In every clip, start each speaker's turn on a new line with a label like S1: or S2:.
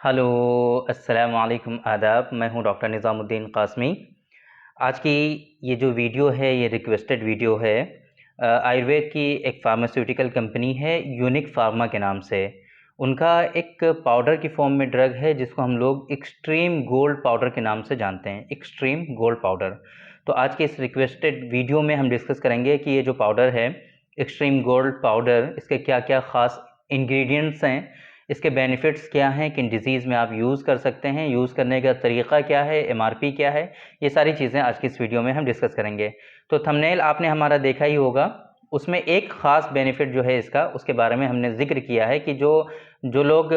S1: Hello, अस्सलाम वालेकुम, आदाब। मैं हूं डॉक्टर निज़ामुद्दीन क़ासमी। आज की ये जो वीडियो है ये रिक्वेस्टेड वीडियो है। आयुर्वेद की एक फार्मास्यूटिकल कंपनी है यूनिक फार्मा के नाम से। उनका एक पाउडर की फॉर्म में ड्रग है जिसको हम लोग एक्सट्रीम गोल्ड पाउडर के नाम से जानते हैं, एक्सट्रीम गोल्ड पाउडर। तो आज के इस रिक्वेस्टेड वीडियो में हम डिस्कस करेंगे कि ये जो पाउडर है एक्सट्रीम गोल्ड पाउडर, इसके क्या क्या ख़ास इंग्रेडिएंट्स हैं, इसके बेनिफिट्स क्या हैं, किन डिज़ीज़ में आप यूज़ कर सकते हैं, यूज़ करने का तरीक़ा क्या है, एमआरपी क्या है, ये सारी चीज़ें आज की इस वीडियो में हम डिस्कस करेंगे। तो थंबनेल आपने हमारा देखा ही होगा, उसमें एक ख़ास बेनिफिट जो है इसका, उसके बारे में हमने ज़िक्र किया है कि जो जो लोग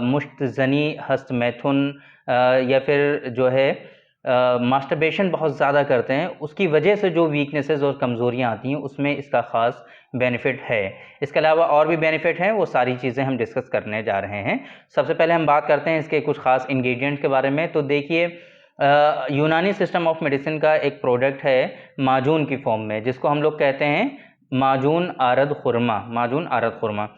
S1: मुश्तज़नी, हस्तमैथुन या फिर जो है मास्टरबेशन बहुत ज़्यादा करते हैं, उसकी वजह से जो वीकनेसेस और कमज़ोरियाँ आती हैं, उसमें इसका ख़ास बेनिफिट है। इसके अलावा और भी बेनिफिट हैं, वो सारी चीज़ें हम डिस्कस करने जा रहे हैं। सबसे पहले हम बात करते हैं इसके कुछ ख़ास इंग्रेडिएंट के बारे में। तो देखिए, यूनानी सिस्टम ऑफ मेडिसिन का एक प्रोडक्ट है माजून की फॉर्म में, जिसको हम लोग कहते हैं माजून आरद खुरमा, माजून आरद खुरमा।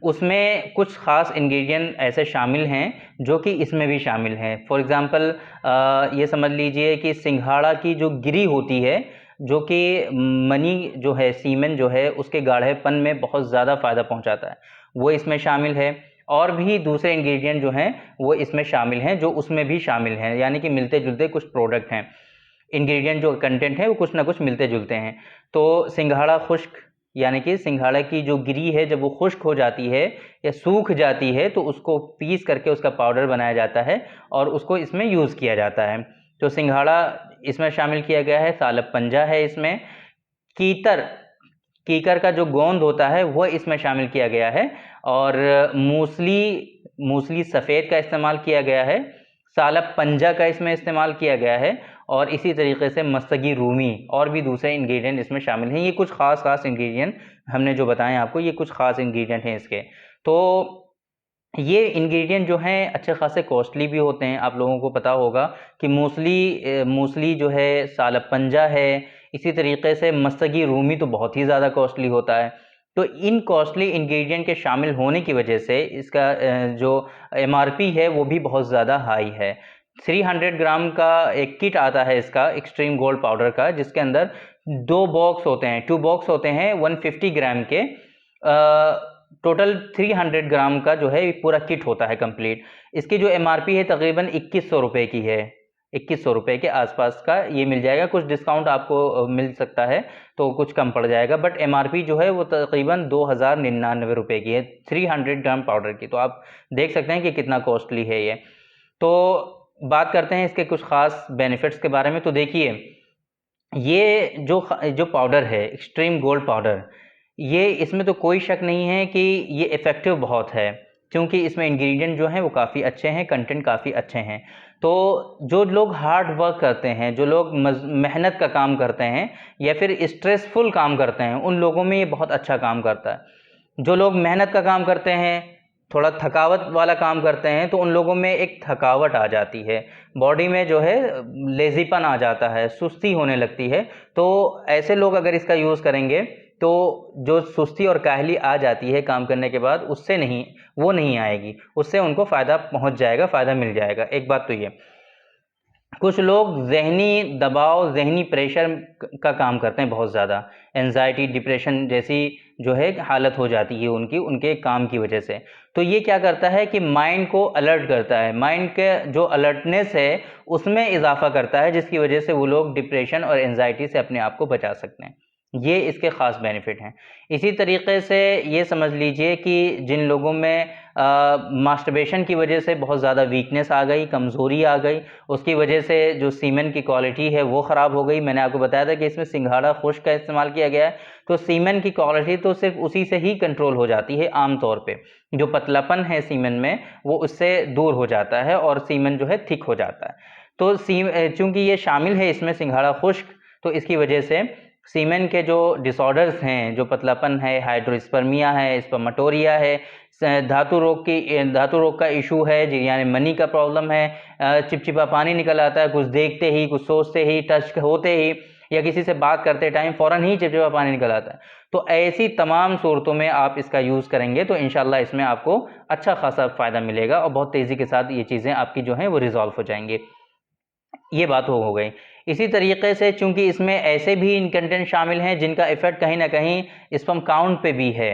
S1: उसमें कुछ ख़ास इंग्रेडिएंट ऐसे शामिल हैं जो कि इसमें भी शामिल हैं। फॉर एग्ज़ाम्पल ये समझ लीजिए कि सिंघाड़ा की जो गिरी होती है, जो कि मनी जो है, सीमेन जो है, उसके गाढ़ेपन में बहुत ज़्यादा फ़ायदा पहुंचाता है, वो इसमें शामिल है। और भी दूसरे इंग्रेडिएंट जो हैं वो इसमें शामिल हैं, जो उसमें भी शामिल हैं, यानी कि मिलते जुलते कुछ प्रोडक्ट हैं। इंग्रेडिएंट जो कंटेंट है वो कुछ ना कुछ मिलते जुलते हैं। तो सिंघाड़ा खुश्क, यानी कि सिंघाड़ा की जो गिरी है जब वो खुश्क हो जाती है या सूख जाती है तो उसको पीस करके उसका पाउडर बनाया जाता है और उसको इसमें यूज़ किया जाता है। तो सिंघाड़ा इसमें शामिल किया गया है, सालब पंजा है इसमें, कीकर, कीकर का जो गोंद होता है वो इसमें शामिल किया गया है, और मूसली, मूसली सफ़ेद का इस्तेमाल किया गया है, सालब पंजा का इसमें इस्तेमाल किया गया है, और इसी तरीके से मस्तगी रूमी और भी दूसरे इंग्रेडिएंट इसमें शामिल हैं। ये कुछ ख़ास इंग्रेडिएंट हमने जो बताए आपको, ये कुछ ख़ास इंग्रेडिएंट हैं इसके। तो ये इंग्रेडिएंट जो हैं अच्छे खासे कॉस्टली भी होते हैं। आप लोगों को पता होगा कि मूसली जो है, सालब पंजा है, इसी तरीके से मस्तगी रूमी तो बहुत ही ज़्यादा कॉस्टली होता है। तो इन कॉस्टली इंग्रेडिएंट के शामिल होने की वजह से इसका जो एमआरपी है वो भी बहुत ज़्यादा हाई है। 300 ग्राम का एक किट आता है इसका, एक्सट्रीम गोल्ड पाउडर का, जिसके अंदर 2 बॉक्स होते हैं, 2 बॉक्स होते हैं 150 ग्राम के। टोटल 300 ग्राम का जो है पूरा किट होता है कंप्लीट। इसकी जो एमआरपी है तकरीबन 2100 रुपये की है, 2100 रुपये के आसपास का ये मिल जाएगा। कुछ डिस्काउंट आपको मिल सकता है तो कुछ कम पड़ जाएगा, बट एमआरपी जो है वो तकरीबन 2099 रुपये की है 300 ग्राम पाउडर की। तो आप देख सकते हैं कि कितना कॉस्टली है ये। तो बात करते हैं इसके कुछ ख़ास बेनिफिट्स के बारे में। तो देखिए, ये जो पाउडर है एक्सट्रीम गोल्ड पाउडर, ये इसमें तो कोई शक नहीं है कि ये इफ़ेक्टिव बहुत है, क्योंकि इसमें इंग्रेडिएंट जो हैं वो काफ़ी अच्छे हैं, कंटेंट काफ़ी अच्छे हैं। तो जो लोग हार्ड वर्क करते हैं, जो लोग मेहनत का काम करते हैं या फिर स्ट्रेसफुल काम करते हैं, उन लोगों में ये बहुत अच्छा काम करता है। जो लोग मेहनत का काम करते हैं, थोड़ा थकावट वाला काम करते हैं, तो उन लोगों में एक थकावट आ जाती है, बॉडी में जो है लेज़ीपन आ जाता है, सुस्ती होने लगती है। तो ऐसे लोग अगर इसका यूज़ करेंगे तो जो सुस्ती और काहली आ जाती है काम करने के बाद, उससे नहीं, वो नहीं आएगी, उससे उनको फ़ायदा पहुंच जाएगा, फ़ायदा मिल जाएगा। एक बात तो ये, कुछ लोग ज़हनी दबाव, ज़हनी प्रेशर का काम करते हैं बहुत ज़्यादा, एंजाइटी, डिप्रेशन जैसी जो है हालत हो जाती है उनकी, उनके काम की वजह से। तो ये क्या करता है कि माइंड को अलर्ट करता है, माइंड के जो अलर्टनेस है उसमें इजाफा करता है, जिसकी वजह से वो लोग डिप्रेशन और एंजाइटी से अपने आप को बचा सकते हैं। ये इसके ख़ास बेनिफिट हैं। इसी तरीके से ये समझ लीजिए कि जिन लोगों में मास्टरबेशन की वजह से बहुत ज़्यादा वीकनेस आ गई, कमज़ोरी आ गई, उसकी वजह से जो सीमेन की क्वालिटी है वो ख़राब हो गई। मैंने आपको बताया था कि इसमें सिंघाड़ा खुश्क का इस्तेमाल किया गया है, तो सीमेन की क्वालिटी तो सिर्फ उसी से ही कंट्रोल हो जाती है आम तौर पे। जो पतलापन है सीमेन में वो उससे दूर हो जाता है और सीमेन जो है थिक हो जाता है। तो चूँकि ये शामिल है इसमें सिंघाड़ा खुश्क, तो इसकी वजह से सीमेन के जो डिसऑर्डर्स हैं, जो पतलापन है, हाइड्रोस्पर्मिया है, स्पर्मेटोरिया है, धातु रोग का इशू है, यानी मनी का प्रॉब्लम है, चिपचिपा पानी निकल आता है कुछ देखते ही, कुछ सोचते ही, टच होते ही, या किसी से बात करते टाइम फ़ौरन ही चिपचिपा पानी निकल आता है। तो ऐसी तमाम सूरतों में आप इसका यूज़ करेंगे तो इंशाल्लाह इसमें आपको अच्छा खासा फ़ायदा मिलेगा और बहुत तेज़ी के साथ ये चीज़ें आपकी जो हैं वो रिज़ॉल्व हो जाएंगी। ये बात हो गई। इसी तरीके से चूँकि इसमें ऐसे भी इंग्रेडिएंट शामिल हैं जिनका इफ़ेक्ट कहीं न कहीं स्पर्म काउंट पे भी है,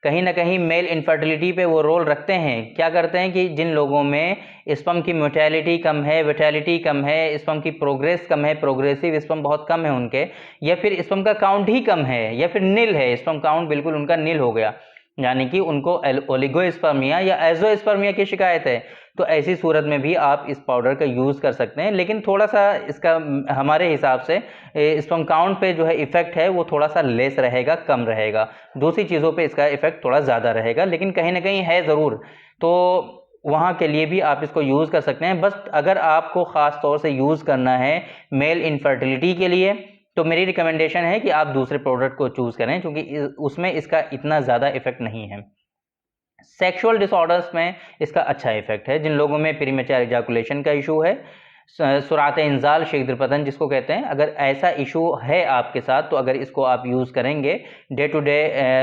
S1: कहीं न कहीं मेल इनफर्टिलिटी पे वो रोल रखते हैं। क्या करते हैं कि जिन लोगों में स्पर्म की मोर्टेलिटी कम है, विटैलिटी कम है, स्पर्म की प्रोग्रेस कम है, प्रोग्रेसिव स्पर्म बहुत कम है उनके, या फिर स्पर्म का काउंट ही कम है या फिर निल है, स्पर्म काउंट बिल्कुल उनका निल हो गया, यानी कि उनको ओलिगोस्पर्मिया या एज़ोस्पर्मिया की शिकायत है, तो ऐसी सूरत में भी आप इस पाउडर का यूज़ कर सकते हैं। लेकिन थोड़ा-सा इसका हमारे हिसाब से स्पर्म काउंट पे जो है इफ़ेक्ट है वो थोड़ा-सा लेस रहेगा, कम रहेगा। दूसरी चीज़ों पे इसका इफ़ेक्ट थोड़ा ज़्यादा रहेगा, लेकिन कहीं न कहीं है ज़रूर। तो वहाँ के लिए भी आप इसको यूज़ कर सकते हैं। बस अगर आपको ख़ास तौर से यूज़ करना है मेल इनफर्टिलिटी के लिए, तो मेरी रिकमेंडेशन है कि आप दूसरे प्रोडक्ट को चूज़ करें, क्योंकि उसमें इसका इतना ज़्यादा इफ़ेक्ट नहीं है। सेक्सुअल डिसऑर्डर्स में इसका अच्छा इफेक्ट है। जिन लोगों में प्रीमेच्योर इजैकुलेशन का इशू है, सुरात इंजाल, शीघ्र पतन जिसको कहते हैं, अगर ऐसा इशू है आपके साथ तो अगर इसको आप यूज़ करेंगे, डे टू डे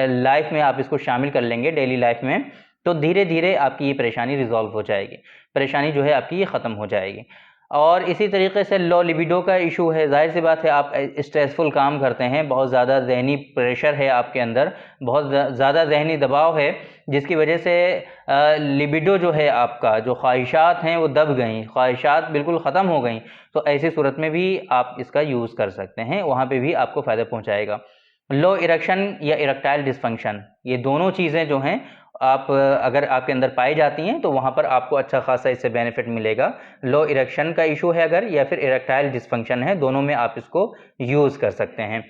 S1: लाइफ में आप इसको शामिल कर लेंगे डेली लाइफ में, तो धीरे धीरे आपकी ये परेशानी रिजॉल्व हो जाएगी, परेशानी जो है आपकी ये ख़त्म हो जाएगी। और इसी तरीके से लो लिबिडो का इशू है। ज़ाहिर सी बात है, आप स्ट्रेसफुल काम करते हैं, बहुत ज़्यादा ज़हनी प्रेशर है आपके अंदर, बहुत ज़्यादा ज़हनी दबाव है, जिसकी वजह से लिबिडो जो है आपका, जो ख्वाहिशात हैं वो दब गई, ख्वाहिशात बिल्कुल ख़त्म हो गई। तो ऐसी सूरत में भी आप इसका यूज़ कर सकते हैं, वहाँ पे भी आपको फ़ायदा पहुँचाएगा। लो इरेक्शन या इरेक्टाइल डिस्फंक्शन, ये दोनों चीज़ें जो हैं आप अगर आपके अंदर पाई जाती हैं तो वहाँ पर आपको अच्छा खासा इससे बेनिफिट मिलेगा। लो इरेक्शन का इशू है अगर, या फिर इरेक्टाइल डिस्फंक्शन है, दोनों में आप इसको यूज़ कर सकते हैं।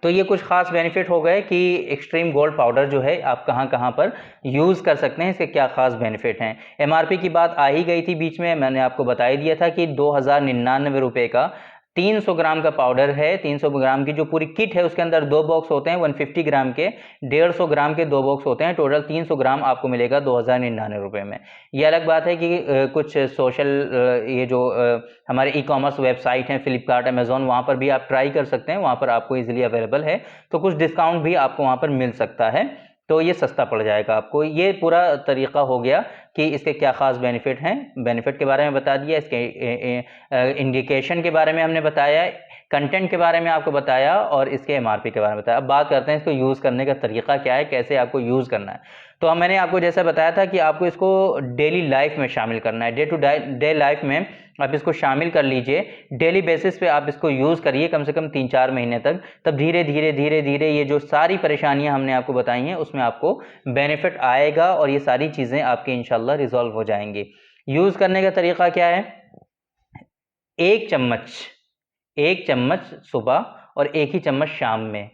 S1: तो ये कुछ खास बेनिफिट हो गए कि एक्सट्रीम गोल्ड पाउडर जो है आप कहाँ-कहाँ पर यूज़ कर सकते हैं, इसके क्या खास बेनिफिट हैं। एमआरपी की बात आ ही गई थी बीच में, मैंने आपको बता ही दिया था कि 2099 रुपये का 300 ग्राम का पाउडर है। 300 ग्राम की जो पूरी किट है उसके अंदर 2 बॉक्स होते हैं 150 ग्राम के, 150 ग्राम के 2 बॉक्स होते हैं, टोटल 300 ग्राम आपको मिलेगा 2099 रुपये में। ये अलग बात है कि कुछ सोशल ये जो हमारे ई-कॉमर्स वेबसाइट हैं, फ्लिपकार्ट, अमेज़न, वहाँ पर भी आप ट्राई कर सकते हैं, वहाँ पर आपको ईज़िली अवेलेबल है, तो कुछ डिस्काउंट भी आपको वहाँ पर मिल सकता है, तो ये सस्ता पड़ जाएगा आपको। ये पूरा तरीका हो गया कि इसके क्या ख़ास बेनिफिट हैं, बेनिफिट के बारे में बता दिया, इसके इंडिकेशन के बारे में हमने बताया, कंटेंट के बारे में आपको बताया और इसके एमआरपी के बारे में बताया। अब बात करते हैं इसको यूज़ करने का तरीका क्या है, कैसे आपको यूज़ करना है। तो मैंने आपको जैसा बताया था कि आपको इसको डेली लाइफ में शामिल करना है, डे टू डे लाइफ में आप इसको शामिल कर लीजिए। डेली बेसिस पे आप इसको यूज़ करिए कम से कम 3-4 महीने तक, तब धीरे धीरे ये जो सारी परेशानियां हमने आपको बताई हैं उसमें आपको बेनिफिट आएगा और ये सारी चीज़ें आपकी इंशाल्लाह रिजॉल्व हो जाएंगी। यूज़ करने का तरीका क्या है? एक चम्मच सुबह और एक ही चम्मच शाम में,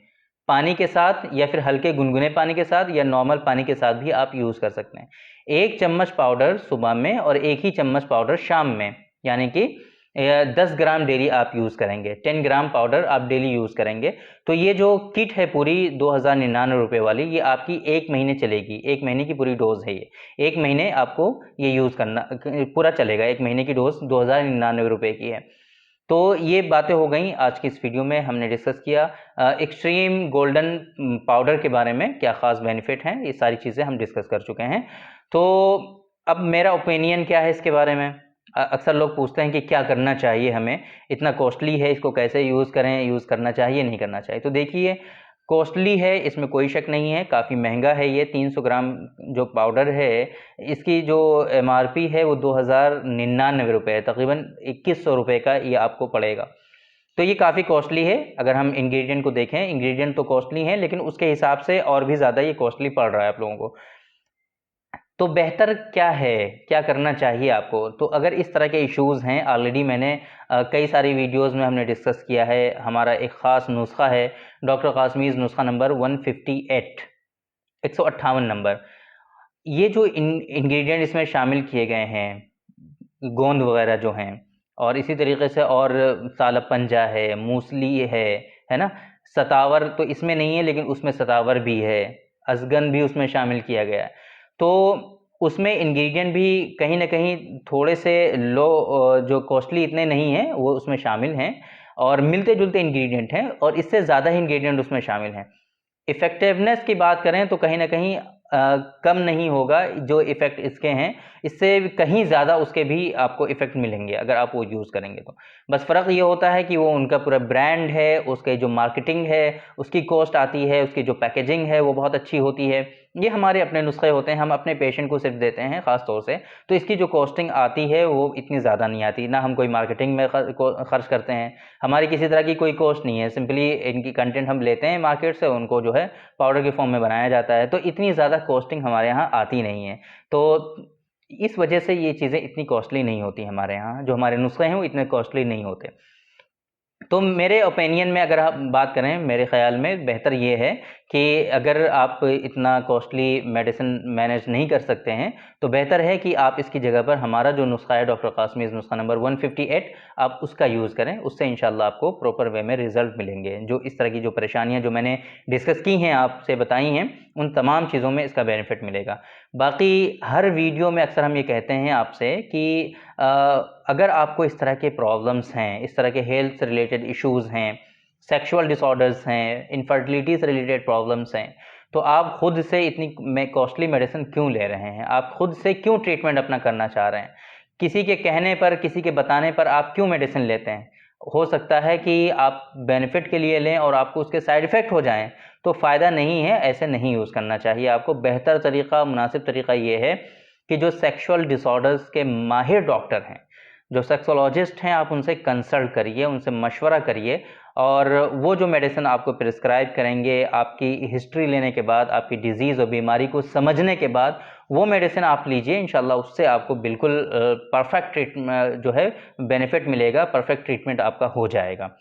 S1: पानी के साथ या फिर हल्के गुनगुने पानी के साथ या नॉर्मल पानी के साथ भी आप यूज़ कर सकते हैं। 1 चम्मच पाउडर सुबह में और 1 ही चम्मच पाउडर शाम में, यानी कि 10 ग्राम डेली आप यूज़ करेंगे, 10 ग्राम पाउडर आप डेली यूज़ करेंगे। तो ये जो किट है पूरी 2099 रुपये वाली, ये आपकी 1 महीने चलेगी, 1 महीने की पूरी डोज़ है ये। 1 महीने आपको ये यूज़ करना पूरा चलेगा, 1 महीने की डोज़ 2099 रुपये की है। तो ये बातें हो गई आज की इस वीडियो में, हमने डिस्कस किया एक्सट्रीम गोल्डन पाउडर के बारे में, क्या ख़ास बेनिफिट हैं, ये सारी चीज़ें हम डिस्कस कर चुके हैं। तो अब मेरा ओपिनियन क्या है इसके बारे में। अक्सर लोग पूछते हैं कि क्या करना चाहिए हमें, इतना कॉस्टली है, इसको कैसे यूज़ करें, यूज़ करना चाहिए नहीं करना चाहिए। तो देखिए, कॉस्टली है इसमें कोई शक नहीं है, काफ़ी महंगा है ये। 300 ग्राम जो पाउडर है, इसकी जो एमआरपी है वो 2099 रुपये है, तकरीबन 2100 रुपये का ये आपको पड़ेगा। तो ये काफ़ी कॉस्टली है। अगर हम इंग्रेडिएंट को देखें, इंग्रेडिएंट तो कॉस्टली हैं, लेकिन उसके हिसाब से और भी ज़्यादा ये कॉस्टली पड़ रहा है आप लोगों को। तो बेहतर क्या है, क्या करना चाहिए आपको? तो अगर इस तरह के इश्यूज़ हैं, ऑलरेडी मैंने कई सारी वीडियोज़ में हमने डिस्कस किया है। हमारा एक ख़ास नुस्खा है, डॉक्टर कासमीज़ नुस्खा नंबर 158, 158 नंबर। ये जो इंग्रेडिएंट इसमें शामिल किए गए हैं, गोंद वगैरह जो हैं, और इसी तरीके से और सालब पंजा है, मूसली है ना? सतावर तो इसमें नहीं है, लेकिन उसमें सतावर भी है, अज़गन भी उसमें शामिल किया गया है। तो उसमें इंग्रेडिएंट भी कहीं न कहीं थोड़े से लो जो कॉस्टली इतने नहीं हैं, वो उसमें शामिल हैं। और मिलते जुलते इंग्रेडिएंट हैं और इससे ज़्यादा ही इंग्रेडिएंट उसमें शामिल हैं। इफ़ेक्टिवनेस की बात करें तो कहीं न कहीं कम नहीं होगा जो इफ़ेक्ट इसके हैं, इससे कहीं ज़्यादा उसके भी आपको इफ़ेक्ट मिलेंगे अगर आप वो यूज़ करेंगे तो। बस फ़र्क ये होता है कि वो उनका पूरा ब्रांड है, उसके जो मार्केटिंग है, उसकी कॉस्ट आती है, उसकी जो पैकेजिंग है वो बहुत अच्छी होती है। ये हमारे अपने नुस्खे होते हैं, हम अपने पेशेंट को सिर्फ देते हैं ख़ास तौर से, तो इसकी जो कॉस्टिंग आती है वो इतनी ज़्यादा नहीं आती, ना हम कोई मार्केटिंग में खर्च करते हैं, हमारी किसी तरह की कोई कॉस्ट नहीं है, सिंपली इनकी कंटेंट हम लेते हैं मार्केट से, उनको जो है पाउडर के फॉर्म में बनाया जाता है, तो इतनी ज़्यादा कॉस्टिंग हमारे यहाँ आती नहीं है। तो इस वजह से ये चीज़ें इतनी कॉस्टली नहीं होती हमारे यहाँ, जो हमारे नुस्खे हैं वो इतने कॉस्टली नहीं होते। तो मेरे ओपिनियन में अगर आप बात करें, मेरे ख़्याल में बेहतर ये है कि अगर आप इतना कॉस्टली मेडिसिन मैनेज नहीं कर सकते हैं, तो बेहतर है कि आप इसकी जगह पर हमारा जो नुस्खा है डॉक्टर कासमीज़ नुस्खा नंबर 158 आप उसका यूज़ करें, उससे इंशाल्लाह आपको प्रॉपर वे में रिज़ल्ट मिलेंगे। जो इस तरह की जो परेशानियाँ जो मैंने डिस्कस की हैं, आपसे बताई हैं, उन तमाम चीज़ों में इसका बेनिफिट मिलेगा। बाकी हर वीडियो में अक्सर हम ये कहते हैं आपसे कि अगर आपको इस तरह के प्रॉब्लम्स हैं, इस तरह के हेल्थ से रिलेटेड इश्यूज़ हैं, सेक्सुअल डिसऑर्डर्स हैं, इनफर्टिलिटी से रिलेटेड प्रॉब्लम्स हैं, तो आप खुद से इतनी कॉस्टली मेडिसिन क्यों ले रहे हैं? आप खुद से क्यों ट्रीटमेंट अपना करना चाह रहे हैं? किसी के कहने पर, किसी के बताने पर आप क्यों मेडिसिन लेते हैं? हो सकता है कि आप बेनिफिट के लिए लें और आपको उसके साइड इफ़ेक्ट हो जाएँ, तो फ़ायदा नहीं है, ऐसे नहीं यूज़ करना चाहिए आपको। बेहतर तरीक़ा, मुनासिब तरीक़ा ये है कि जो सेक्सुअल डिसऑर्डर्स के माहिर डॉक्टर हैं, जो सेक्सोलॉजिस्ट हैं, आप उनसे कंसल्ट करिए, उनसे मशवरा करिए और वो जो मेडिसिन आपको प्रिस्क्राइब करेंगे, आपकी हिस्ट्री लेने के बाद, आपकी डिज़ीज़ और बीमारी को समझने के बाद, वो मेडिसिन आप लीजिए, इंशाल्लाह उससे आपको बिल्कुल परफेक्ट जो है बेनिफिट मिलेगा, परफेक्ट ट्रीटमेंट आपका हो जाएगा।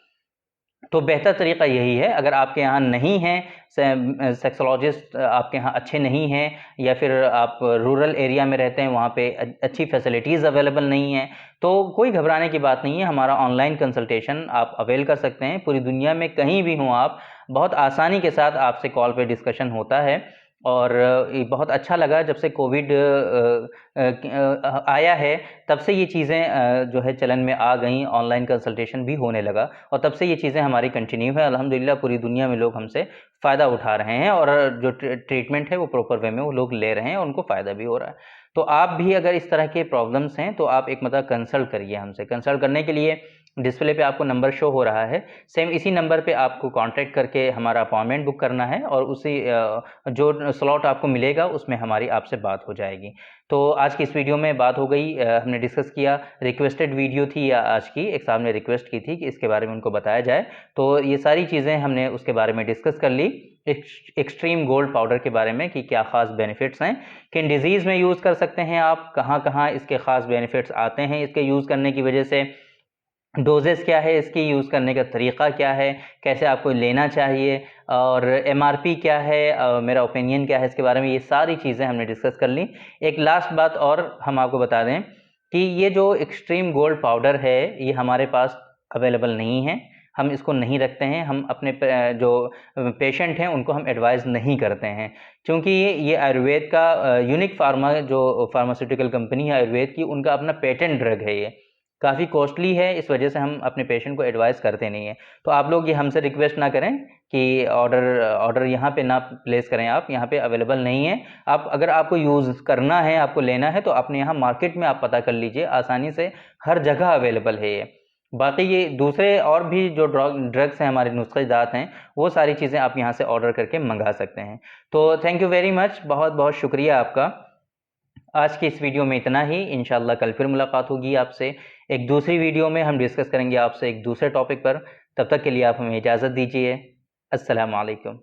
S1: तो बेहतर तरीक़ा यही है, अगर आपके यहाँ नहीं है सेक्सोलॉजिस्ट, आपके यहाँ अच्छे नहीं हैं या फिर आप रूरल एरिया में रहते हैं, वहाँ पे अच्छी फैसिलिटीज़ अवेलेबल नहीं हैं, तो कोई घबराने की बात नहीं है। हमारा ऑनलाइन कंसल्टेशन आप अवेल कर सकते हैं। पूरी दुनिया में कहीं भी हों आप, बहुत आसानी के साथ आपसे कॉल पे डिस्कशन होता है और ये बहुत अच्छा लगा जब से कोविड आया है, तब से ये चीज़ें जो है चलन में आ गईं, ऑनलाइन कंसल्टेशन भी होने लगा और तब से ये चीज़ें हमारी कंटिन्यू है। अल्हम्दुलिल्लाह पूरी दुनिया में लोग हमसे फ़ायदा उठा रहे हैं और जो ट्रीटमेंट है वो प्रॉपर वे में वो लोग ले रहे हैं और उनको फ़ायदा भी हो रहा है। तो आप भी अगर इस तरह के प्रॉब्लम्स हैं, तो आप एक मरतबा कंसल्ट करिए हमसे। कंसल्ट करने के लिए डिस्प्ले पे आपको नंबर शो हो रहा है, सेम इसी नंबर पे आपको कॉन्टैक्ट करके हमारा अपॉइंटमेंट बुक करना है और उसी जो स्लॉट आपको मिलेगा उसमें हमारी आपसे बात हो जाएगी। तो आज की इस वीडियो में बात हो गई, हमने डिस्कस किया, रिक्वेस्टेड वीडियो थी आज की, एक साहब ने रिक्वेस्ट की थी कि इसके बारे में उनको बताया जाए, तो ये सारी चीज़ें हमने उसके बारे में डिस्कस कर ली। एक्सट्रीम गोल्ड पाउडर के बारे में कि क्या ख़ास बेनिफिट्स हैं, किन डिज़ीज़ में यूज़ कर सकते हैं आप, कहाँ-कहाँ इसके ख़ास बेनिफिट्स आते हैं इसके यूज़ करने की वजह से, डोजेस क्या है इसकी, यूज़ करने का तरीक़ा क्या है, कैसे आपको लेना चाहिए और एमआरपी क्या है, मेरा ओपिनियन क्या है इसके बारे में, ये सारी चीज़ें हमने डिस्कस कर ली। एक लास्ट बात और हम आपको बता दें कि ये जो एक्सट्रीम गोल्ड पाउडर है, ये हमारे पास अवेलेबल नहीं है, हम इसको नहीं रखते हैं, हम अपने जो पेशेंट हैं उनको हम एडवाइज़ नहीं करते हैं, क्योंकि ये आयुर्वेद का यूनिक फार्मा जो फार्मास्यूटिकल कंपनी है आयुर्वेद की, उनका अपना पेटेंट ड्रग है ये। काफ़ी कॉस्टली है, इस वजह से हम अपने पेशेंट को एडवाइस करते नहीं हैं। तो आप लोग ये हमसे रिक्वेस्ट ना करें कि ऑर्डर यहाँ पे ना प्लेस करें आप, यहाँ पे अवेलेबल नहीं है। आप अगर आपको यूज़ करना है, आपको लेना है, तो अपने यहाँ मार्केट में आप पता कर लीजिए, आसानी से हर जगह अवेलेबल है ये। बाकी ये दूसरे और भी जो ड्रग्स हैं, हमारे नुस्खे जात हैं, वो सारी चीज़ें आप यहाँ से ऑर्डर करके मँगा सकते हैं। तो थैंक यू वेरी मच, बहुत-बहुत शुक्रिया आपका। आज की इस वीडियो में इतना ही, इंशाल्लाह कल फिर मुलाकात होगी आपसे। एक दूसरी वीडियो में हम डिस्कस करेंगे आपसे एक दूसरे टॉपिक पर। तब तक के लिए आप हमें इजाज़त दीजिए। अस्सलामु अलैकुम।